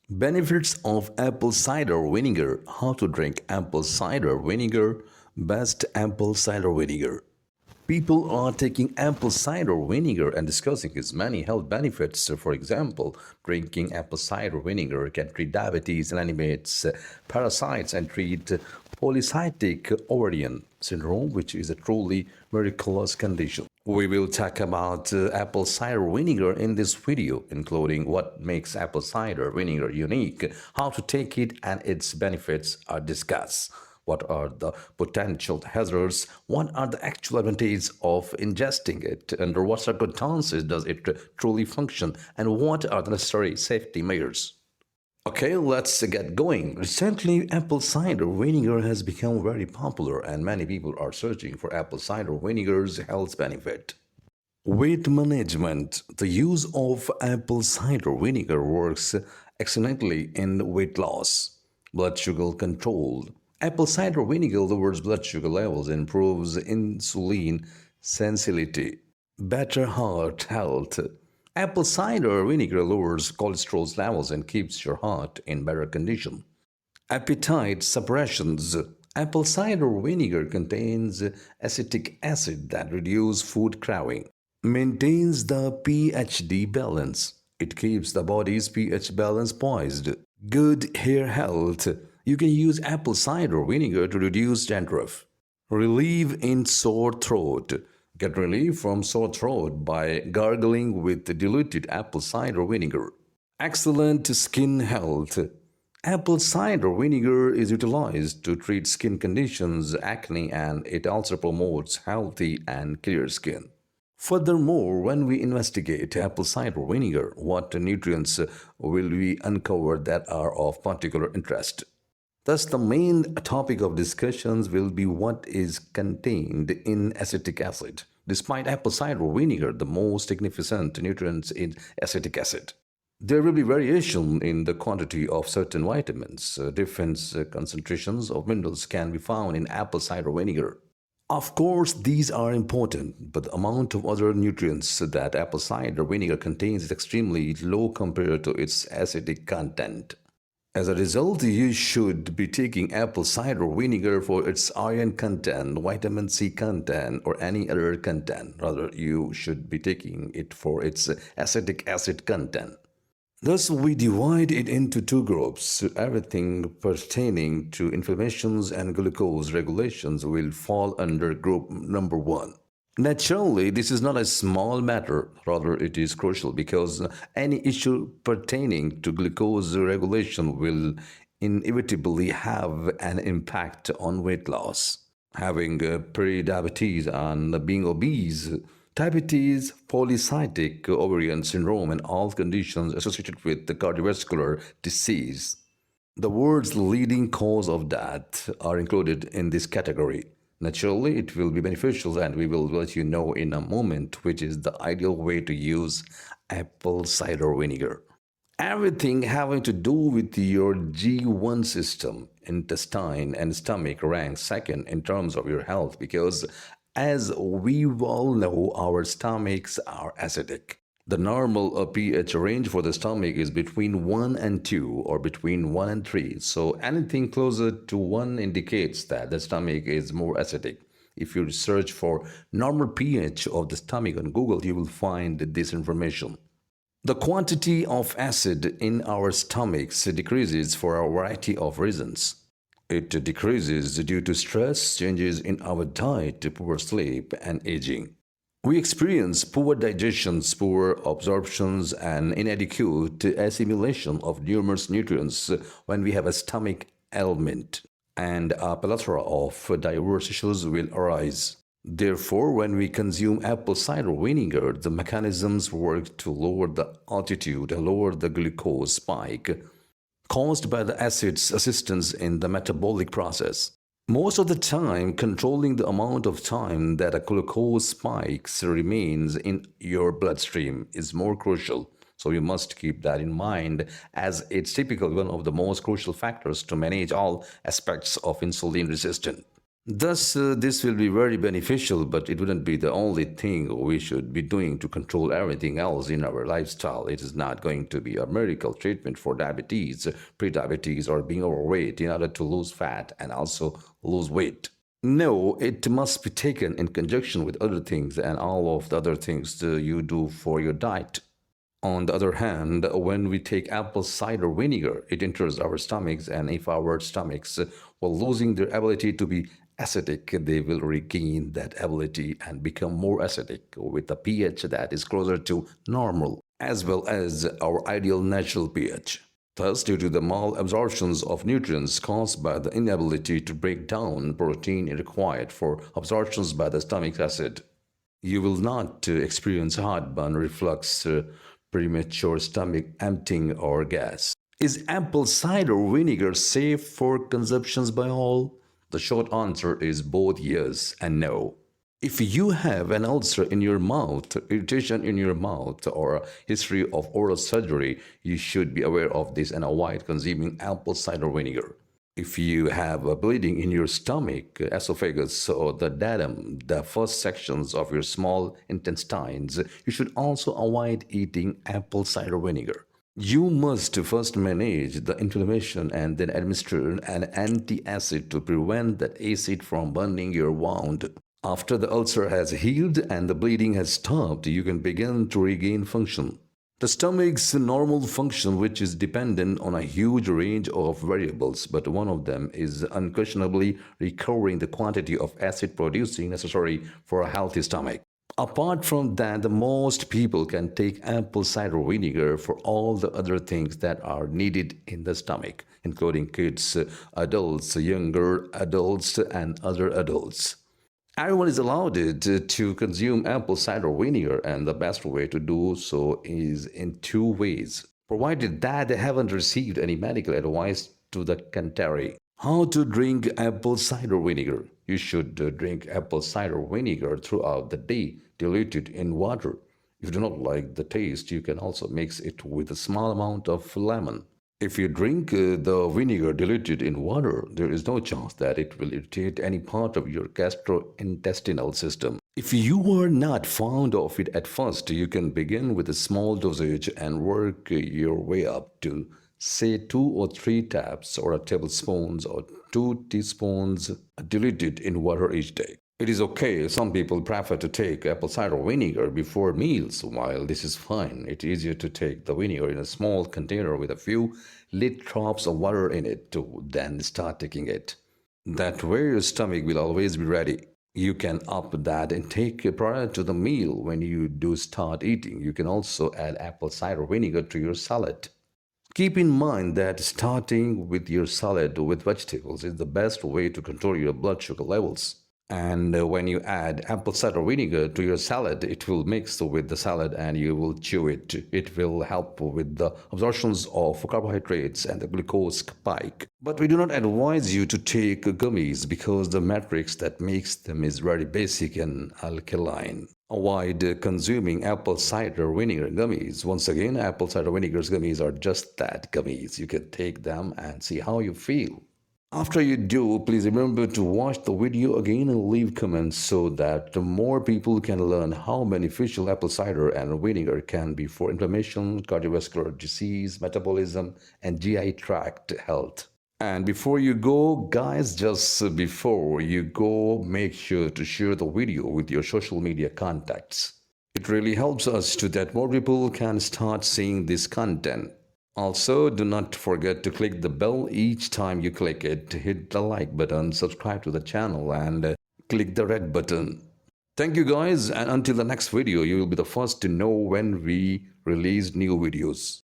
Benefits of apple cider vinegar. How to drink apple cider vinegar. Best apple cider vinegar. People are taking apple cider vinegar and discussing its many health benefits. For example, drinking apple cider vinegar can treat diabetes, eliminates parasites, and treat polycystic ovarian syndrome, which is a truly miraculous condition. We will talk about apple cider vinegar in this video, including what makes apple cider vinegar unique, how to take it, and its benefits are discussed. What are the potential hazards? What are the actual advantages of ingesting it? Under what circumstances does it truly function? And what are the necessary safety measures? Okay, let's get going. Recently, apple cider vinegar has become very popular, and many people are searching for apple cider vinegar's health benefit. Weight management. The use of apple cider vinegar works excellently in weight loss. Blood sugar control. Apple cider vinegar lowers blood sugar levels and improves insulin sensitivity. Better heart health. Apple cider vinegar lowers cholesterol levels and keeps your heart in better condition. Appetite suppressions. Apple cider vinegar contains acetic acid that reduces food craving. Maintains the pH balance. It keeps the body's pH balance poised. Good hair health. You can use apple cider vinegar to reduce dandruff. Relief in sore throat. Get relief from sore throat by gargling with diluted apple cider vinegar. Excellent skin health. Apple cider vinegar is utilized to treat skin conditions, acne, and it also promotes healthy and clear skin. Furthermore, when we investigate apple cider vinegar, what nutrients will we uncover that are of particular interest? Thus, the main topic of discussions will be what is contained in acetic acid. Despite apple cider vinegar, the most significant nutrient is acetic acid. There will be variation in the quantity of certain vitamins. Different concentrations of minerals can be found in apple cider vinegar. Of course, these are important, but the amount of other nutrients that apple cider vinegar contains is extremely low compared to its acidic content. As a result, you should be taking apple cider vinegar for its iron content, vitamin C content, or any other content. Rather, you should be taking it for its acetic acid content. Thus, we divide it into two groups. Everything pertaining to inflammations and glucose regulations will fall under group number 1. Naturally, this is not a small matter, rather it is crucial because any issue pertaining to glucose regulation will inevitably have an impact on weight loss. Having pre-diabetes and being obese, diabetes, polycystic ovarian syndrome, and all conditions associated with the cardiovascular disease. The world's leading cause of death are included in this category. Naturally, it will be beneficial and we will let you know in a moment which is the ideal way to use apple cider vinegar. Everything having to do with your G1 system, intestine and stomach ranks second in terms of your health because as we all know, our stomachs are acidic. The normal pH range for the stomach is between 1 and 2 or between 1 and 3. So anything closer to 1 indicates that the stomach is more acidic. If you search for normal pH of the stomach on Google, you will find this information. The quantity of acid in our stomachs decreases for a variety of reasons. It decreases due to stress, changes in our diet, poor sleep, and aging. We experience poor digestions, poor absorptions, and inadequate assimilation of numerous nutrients when we have a stomach ailment, and a plethora of diverse issues will arise. Therefore, when we consume apple cider vinegar, the mechanisms work to lower the altitude and lower the glucose spike caused by the acid's assistance in the metabolic process. Most of the time, controlling the amount of time that a glucose spikes remains in your bloodstream is more crucial. So you must keep that in mind as it's typically one of the most crucial factors to manage all aspects of insulin resistance. Thus, this will be very beneficial, but it wouldn't be the only thing we should be doing to control everything else in our lifestyle. It is not going to be a miracle treatment for diabetes, pre-diabetes, or being overweight in order to lose fat and also lose weight. No, it must be taken in conjunction with other things and all of the other things you do for your diet. On the other hand, when we take apple cider vinegar, it enters our stomachs, and if our stomachs were losing their ability to be acidic, they will regain that ability and become more acidic with a pH that is closer to normal, as well as our ideal natural pH. Thus, due to the malabsorptions of nutrients caused by the inability to break down protein required for absorptions by the stomach acid, you will not experience heartburn, reflux, premature stomach emptying, or gas. Is apple cider vinegar safe for consumptions by all? The short answer is both yes and no. If you have an ulcer in your mouth, irritation in your mouth, or a history of oral surgery, you should be aware of this and avoid consuming apple cider vinegar. If you have a bleeding in your stomach, esophagus, or the duodenum, the first sections of your small intestines, you should also avoid eating apple cider vinegar. You must first manage the inflammation and then administer an antacid to prevent that acid from burning your wound. After the ulcer has healed and the bleeding has stopped, you can begin to regain function. The stomach's normal function, which is dependent on a huge range of variables, but one of them is unquestionably recovering the quantity of acid producing necessary for a healthy stomach. Apart from that, most people can take apple cider vinegar for all the other things that are needed in the stomach, including kids, adults, younger adults, and other adults. Everyone is allowed to consume apple cider vinegar, and the best way to do so is in two ways, provided that they haven't received any medical advice to the contrary. How to drink apple cider vinegar? You should drink apple cider vinegar throughout the day, diluted in water. If you do not like the taste, you can also mix it with a small amount of lemon. If you drink the vinegar diluted in water, there is no chance that it will irritate any part of your gastrointestinal system. If you are not fond of it at first, you can begin with a small dosage and work your way up to, say, 2 or 3 taps or a tablespoons or 2 teaspoons diluted in water each day. It is okay. Some people prefer to take apple cider vinegar before meals. While this is fine, it's easier to take the vinegar in a small container with a few lit drops of water in it than start taking it. That way your stomach will always be ready. You can up that intake prior to the meal. When you do start eating, you can also add apple cider vinegar to your salad. Keep in mind that starting with your salad with vegetables is the best way to control your blood sugar levels. And when you add apple cider vinegar to your salad, it will mix with the salad and you will chew it. It will help with the absorptions of carbohydrates and the glucose spike. But we do not advise you to take gummies because the matrix that makes them is very basic and alkaline. Avoid consuming apple cider vinegar gummies. Once again, apple cider vinegar gummies are just that, gummies. You can take them and see how you feel. After you do, please remember to watch the video again and leave comments so that more people can learn how beneficial apple cider and vinegar can be for inflammation, cardiovascular disease, metabolism, and GI tract health. And before you go, guys, just before you go, make sure to share the video with your social media contacts. It really helps us to that more people can start seeing this content. Also, do not forget to click the bell each time you click it, hit the like button, subscribe to the channel, and click the red button. Thank you guys, and until the next video, you will be the first to know when we release new videos.